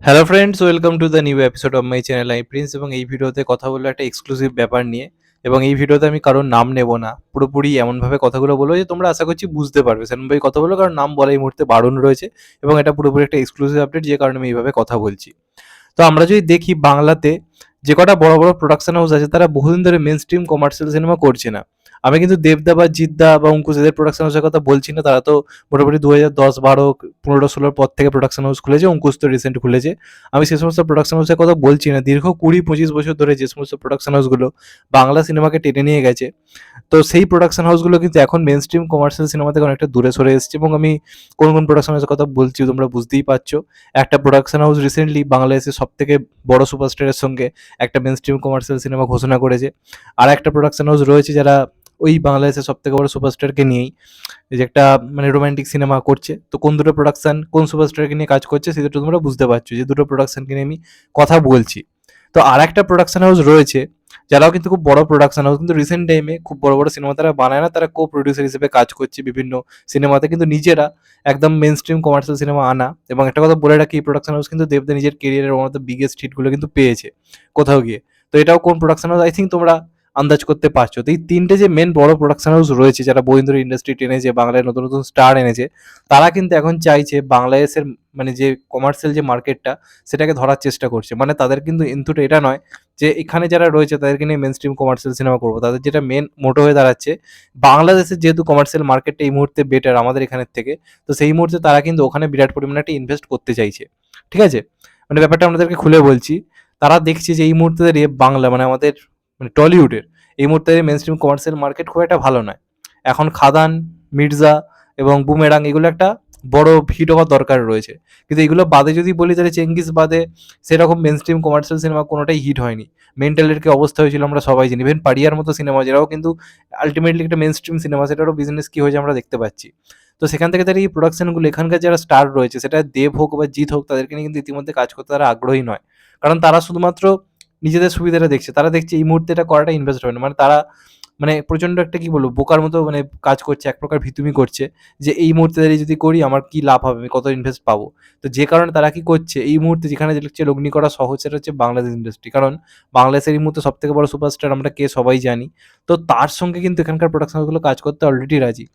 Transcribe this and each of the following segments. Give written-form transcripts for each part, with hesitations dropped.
Hello friends, welcome to the new episode of my channel I Prince. এবং এই ভিডিওতে কথা বলবো একটা এক্সক্লুসিভ ব্যাপার নিয়ে। এবং এই ভিডিওতে আমি কারোর নাম নেব না, পুরোপুরি এমনভাবে কথাগুলো বলবো যে তোমরা আশা করছি বুঝতে পারবে সেরকমভাবে কথা বলবো, কারণ নাম বলা এই মুহূর্তে বারণ রয়েছে। এবং এটা পুরোপুরি একটা এক্সক্লুসিভ আপডেট, যে কারণে আমি এইভাবে কথা বলছি। তো আমরা যদি দেখি বাংলাতে যে কটা বড় বড় প্রোডাকশন হাউস আছে, তারা বহুদিন ধরে মেন স্ট্রিম কমার্শিয়াল সিনেমা করছে না। আমি কিন্তু দেবদা বা জিদ্দা বা অঙ্কুশ এদের প্রোডাকশন হাউসের কথা বলছি না, তারা তো মোটামুটি 2010, 12, 15, 16 পর থেকে প্রোডাকশন হাউস খুলেছে। অঙ্কুশ তো রিসেন্ট খুলেছে। আমি সে সমস্ত প্রোডাকশন হাউসের কথা বলছি না। দীর্ঘ 20-25 বছর ধরে যে সমস্ত প্রোডাকশন হাউসগুলো বাংলা সিনেমাকে টেনে নিয়ে গেছে, তো সেই প্রোডাকশন হাউসগুলো কিন্তু এখন মেন স্ট্রিম কমার্শিয়াল সিনেমা থেকে অনেকটা দূরে সরে এসেছে। এবং আমি কোন কোন প্রোডাকশন হাউসের কথা বলছি তোমরা বুঝতেই পারছো। একটা প্রোডাকশন হাউস রিসেন্টলি বাংলাদেশের সব থেকে বড় সুপারস্টারের সঙ্গে একটা মেন স্ট্রিম কমার্শিয়াল সিনেমা ঘোষণা করেছে। আর একটা প্রোডাকশন হাউস রয়েছে যারা ওই বাংলাদেশের সব থেকে বড় সুপারস্টারকে নিয়েই এই যে একটা মানে রোমান্টিক সিনেমা করছে। তো কোন দুটো প্রোডাকশন কোন সুপারস্টারকে নিয়ে কাজ করছে সেটা তোমরা বুঝতে পারছো, যে দুটো প্রোডাকশনকে নিয়ে আমি কথা বলছি। তো আর একটা প্রোডাকশন হাউস রয়েছে যারাও কিন্তু খুব বড় প্রোডাকশন হাউস, কিন্তু রিসেন্ট টাইমে খুব বড় বড় সিনেমা তারা বানায় না, তারা কো প্রডিউসার হিসেবে কাজ করছে বিভিন্ন সিনেমাতে, কিন্তু নিজেরা একদম মেন স্ট্রিম কমার্শিয়াল সিনেমা আনা। এবং একটা কথা বলে রাখি, এই প্রোডাকশন হাউস কিন্তু দেবদা নিজের কেরিয়ারের ওয়ান অফ দ্য বিগেস্ট হিটগুলো কিন্তু পেয়েছে কোথাও গিয়ে। তো এটাও কোন প্রোডাকশন হাউস আই থিঙ্ক তোমরা আন্দাজ করতে পারছো। তো এই তিনটে যে মেন বড় প্রোডাকশন হাউস রয়েছে যারা বহুদিন ধরে ইন্ডাস্ট্রি টেনেছে, বাংলায় নতুন নতুন স্টার এনেছে, তারা কিন্তু এখন চাইছে বাংলাদেশের মানে যে কমার্শিয়াল যে মার্কেটটা সেটাকে ধরার চেষ্টা করছে। মানে তাদের কিন্তু ইনতুটা এটা নয় যে এখানে যারা রয়েছে তাদেরকে নিয়ে মেন স্ট্রিম কমার্শিয়াল সিনেমা করবো। তাদের যেটা মেন মোটো হয়ে দাঁড়াচ্ছে, বাংলাদেশের যেহেতু কমার্শিয়াল মার্কেটটা এই মুহূর্তে বেটার আমাদের এখানের থেকে, তো সেই মুহূর্তে তারা কিন্তু ওখানে বিরাট পরিমাণে একটা ইনভেস্ট করতে চাইছে। ঠিক আছে, মানে ব্যাপারটা আপনাদেরকে খুলে বলছি। তারা দেখছে যে এই মুহূর্তে দাঁড়িয়ে বাংলা মানে আমাদের মানে টলিউডের এই মুহূর্তে মেন স্ট্রিম কমার্শিয়াল মার্কেট খুব একটা ভালো নয়। এখন খাদান, মির্জা এবং বুমেরাং এগুলো একটা বড় হিট হওয়ার দরকার রয়েছে। কিন্তু এগুলো বাদে যদি বলি তাহলে চেঙ্গিস বাদে সেরকম মেন স্ট্রিম কমার্শিয়াল সিনেমা কোনোটাই হিট হয়নি। মেন্টালের কি অবস্থা হয়েছিল আমরা সবাই জানি। ইভেন পারিয়ার মতো সিনেমা, যেটাও কিন্তু আলটিমেটলি একটা মেন স্ট্রিম সিনেমা, সেটারও বিজনেস কি হয়েছে আমরা দেখতে পাচ্ছি। তো সেখান থেকে তার এই প্রোডাকশনগুলো এখানকার যারা স্টার রয়েছে, সেটা দেব হোক বা জিৎ হোক, তাদেরকে নিয়ে কিন্তু ইতিমধ্যে কাজ করতে তারা আগ্রহী নয়। কারণ তারা শুধুমাত্র নিজেদের সুবিধাটা দেখছে। তারা দেখছে এই মুহূর্তে এটা করাটা ইনভেস্ট হবে না। মানে তারা মানে প্রচন্ড একটা কি বলবো বোকার মতো মানে কাজ করছে, এক প্রকার ভিতুমি করছে, যে এই মুহূর্তে দাঁড়িয়ে যদি করি আমার কি লাভ হবে, আমি কত ইনভেস্ট পাবো। তো যে কারণে তারা কি করছে, এই মুহূর্তে যেখানে দেখছে লগ্নি করা সহজ, সেটা হচ্ছে বাংলাদেশ ইন্ডাস্ট্রি। কারণ বাংলাদেশের এই মুহূর্তে সব থেকে বড় সুপারস্টার আমরা কে সবাই জানি। তো তার সঙ্গে কিন্তু এখানকার প্রোডাকশন হাউসগুলো কাজ করতে অলরেডি রাজি।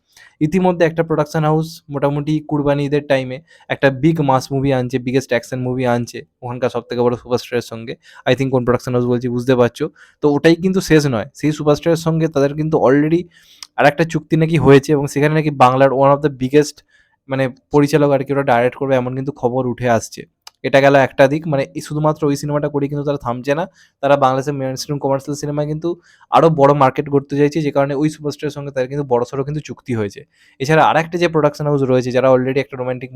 ইতিমধ্যে একটা প্রোডাকশন হাউস মোটামুটি কুরবানি ঈদের টাইমে একটা বিগ মাস মুভি আনছে, বিগেস্ট অ্যাকশন মুভি আনছে ওখানকার সব থেকে বড় সুপারস্টারের সঙ্গে। আই থিঙ্ক কোন প্রোডাকশন হাউস বলছি বুঝতে পারছো। তো ওটাই কিন্তু শেষ নয়, সেই সুপারস্টারের সঙ্গে তাদের কিন্তু অলরেডি আর একটা চুক্তি নাকি হয়েছে, এবং সেখানে নাকি বাংলার ওয়ান অফ দ্য বিগেস্ট মানে পরিচালক আর কি ওরা ডাইরেক্ট করবে, এমন কিন্তু খবর উঠে আসছে। এটা গেল একটা দিক। মানে এই শুধুমাত্র ওই সিনেমাটা করে কিন্তু তারা থামছে না। তারা বাংলাদেশের মেইন স্ট্রিম কমার্শিয়াল সিনেমায় কিন্তু আরও বড় মার্কেট করতে চাইছে, যে কারণে ওই সুপারস্টারের সঙ্গে তাদের কিন্তু বড়সড় কিন্তু চুক্তি হয়েছে। এছাড়া আরেকটা যে প্রোডাকশন হাউস রয়েছে যারা অলরেডি একটা রোমান্টিক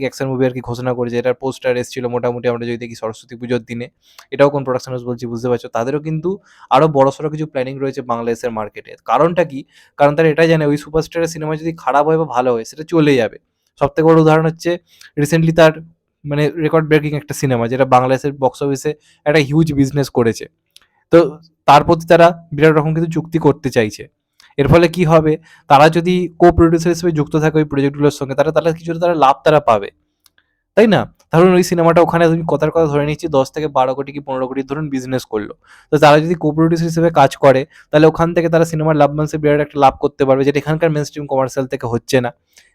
অ্যাকশন মুভি আর কি ঘোষণা করেছে, এটার পোস্টার এসেছিল মোটামুটি আমরা যদি দেখি সরস্বতী পুজোর দিনে। এটাও কোন প্রোডাকশন হাউস বলছি বুঝতে পারছো। তাদেরও কিন্তু আরও বড়সড় কিছু প্ল্যানিং রয়েছে বাংলাদেশের মার্কেটে। কারণটা কি? কারণ তারা এটাই জানে ওই সুপারস্টারের সিনেমা যদি খারাপ হয় বা ভালো হয় সেটা চলে যাবে। সবথেকে বড় উদাহরণ হচ্ছে রিসেন্টলি তার মানে রেকর্ড ব্রেকিং একটা সিনেমা যেটা বাংলাদেশের বক্স অফিসে একটা হিউজ বিজনেস করেছে। তো তার প্রতি তারা বিরাট রকম কিন্তু চুক্তি করতে চাইছে। এর ফলে কি হবে, তারা যদি কো-প্রোডিউসার হিসেবে যুক্ত থাকে ওই প্রজেক্টগুলোর সঙ্গে, তারা কিছুটা লাভ তারা পাবে। তাই না? ধরুন ওই সিনেমাটা ওখানে তুমি কথার কথা ধরে নিচ্ছি 10 থেকে 12 কোটি কি 15 কোটি ধরুন বিজনেস করলো। তো তারা যদি কো-প্রোডিউসার হিসেবে কাজ করে, তাহলে ওখান থেকে তারা সিনেমার লাভবাংশে বিরাট একটা লাভ করতে পারবে, যেটা এখানকার মেইনস্ট্রিম কমার্শিয়াল থেকে হচ্ছে না।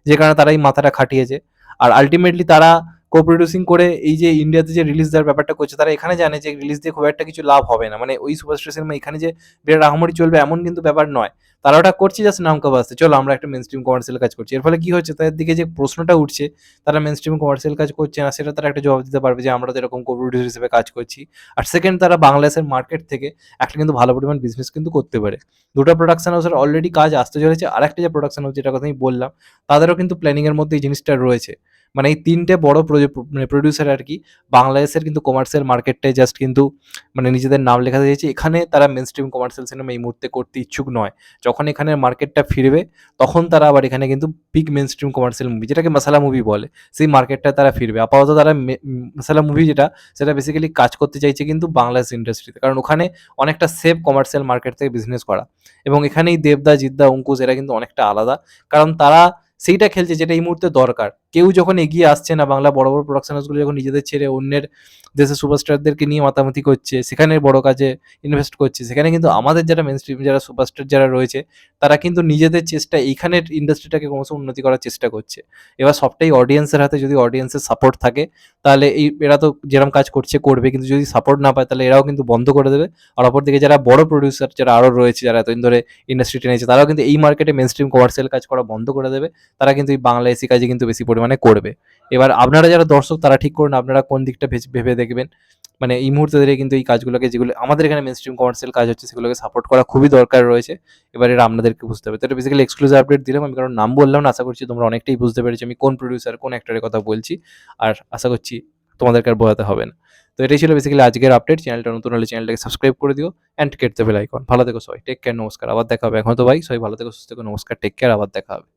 যে কারণে তারা এই মাথাটা খাটিয়েছে। আর আল্টিমেটলি তারা কো-প্রোডিউসিং করে এই যে ইন্ডিয়াতে যে রিলিজ দেওয়ার ব্যাপারটা করছে, তারা এখানে জানে যে রিলিজ দিয়ে খুব একটা কিছু লাভ হবে না। মানে ওই সুপারস্টার সিনেমা এখানে যে বিরাট আহামরি চলবে এমন কিন্তু ব্যাপার নয়। তারা ওটা করছে জাস্ট নাম কা বাস্তে, চলো আমরা একটা মেইনস্ট্রিম কমার্শিয়াল কাজ করছি। এর ফলে কি হচ্ছে, তাদের দিকে যে প্রশ্নটা উঠছে তারা মেইনস্ট্রিম কমার্শিয়াল কাজ করছে না, সেটা তারা একটা জবাব দিতে পারবে যে আমরা তো এরকম কো-প্রোডিউসার হিসেবে কাজ করছি। আর সেকেন্ড, তারা বাংলাদেশের মার্কেট থেকে একটা কিন্তু ভালো পরিমাণ বিজনেস কিন্তু করতে পারে। দুটো প্রোডাকশন হাউসের অলরেডি কাজ আসতে চলেছে। আরেকটা যে প্রোডাকশন হাউস যেটার কথা আমি বললাম, তাদেরও কিন্তু প্ল্যানিং এর মধ্যে এই জিনিসটা রয়েছে। মানে এই তিনটে বড় মানে প্রডিউসার আর কি বাংলাদেশের কিন্তু কমার্শিয়াল মার্কেটটাই জাস্ট কিন্তু মানে নিজেদের নাম লেখাতে চাইছে। এখানে তারা মেইনস্ট্রিম কমার্শিয়াল সিনেমা এই মুহূর্তে করতে ইচ্ছুক নয়। যখন এখানের মার্কেটটা ফিরবে, তখন তারা আবার এখানে কিন্তু বিগ মেইনস্ট্রিম কমার্শিয়াল মুভি, যেটাকে মাসালা মুভি বলে, সেই মার্কেটটায় তারা ফিরবে। আপাতত তারা মাসালা মুভি যেটা, সেটা বেসিক্যালি কাজ করতে চাইছে কিন্তু বাংলাদেশ ইন্ডাস্ট্রিতে, কারণ ওখানে অনেকটা সেফ কমার্শিয়াল মার্কেট থেকে বিজনেস করা। এবং এখানেই দেবদা, জিদ্দা, অঙ্কুশ এরা কিন্তু অনেকটা আলাদা, কারণ তারা সেইটা খেলছে যেটা এই মুহূর্তে দরকার। কেউ যখন এগিয়ে আসছে না, বাংলা বড় বড় প্রোডাকশন হাউসগুলো যখন নিজেদের ছেড়ে অন্যের দেশের সুপারস্টারদেরকে নিয়ে মাতামাতি করছে, সেখানে বড় কাজে ইনভেস্ট করছে, সেখানে কিন্তু আমাদের যারা মেন স্ট্রিম যারা সুপারস্টার যারা রয়েছে তারা কিন্তু নিজেদের চেষ্টা এইখানের ইন্ডাস্ট্রিটাকে ক্রমশ উন্নতি করার চেষ্টা করছে। এবার সবটাই অডিয়েন্সের হাতে, যদি অডিয়েন্সের সাপোর্ট থাকে তাহলে এরা তো যেরকম কাজ করছে করবে, কিন্তু যদি সাপোর্ট না পায় তাহলে এরাও কিন্তু বন্ধ করে দেবে। আর অপরদিকে যারা বড় প্রডিউসার যারা আরও রয়েছে, যারা এতদিন ধরে ইন্ডাস্ট্রি টেনেছে, তারাও কিন্তু এই মার্কেটে মেন স্ট্রিম কমার্শিয়াল কাজ করা বন্ধ করে দেবে। তারা কিন্তু এই বাংলা এসি কাজই কিন্তু বেশি পরিমাণে করবে। এবার আপনারা যারা দর্শক তারা ঠিক করুন আপনারা কোন দিকটা ভেবে দেখবেন। মানে এই মুহূর্তে ধরে কিন্তু এই কাজগুলোকে, যেগুলো আমাদের এখানে মেন স্ট্রিম কমার্শিয়াল কাজ হচ্ছে, সেগুলোকে সাপোর্ট করা খুবই দরকার রয়েছে। এবার এটা আপনাদেরকে বুঝতে হবে। তো এটা বেসিক্যালি এক্সক্লুসিভ আপডেট দিলাম আমি, কারণ নাম বললাম না। আশা করছি তোমরা অনেকটাই বুঝতে পেরেছি আমি কোন প্রডিউসার কোন অ্যাক্টরের কথা বলছি। আর আশা করছি তোমাদেরকে আর বোঝাতে হবে না। তো এটাই ছিল বেসিক্যালি আজকের আপডেট। চ্যানেলটা নতুন হলে চ্যানেলটাকে সাবস্ক্রাইব করে দিও and hit the bell icon. ভালো থেকো সবাই, টেক কেয়ার, নমস্কার, আবার দেখা হবে। এখন তো ভাই সবাই ভালো থেকো, সুস্থ থেকো, নমস্কার, টেক কেয়ার, আবার দেখা হবে।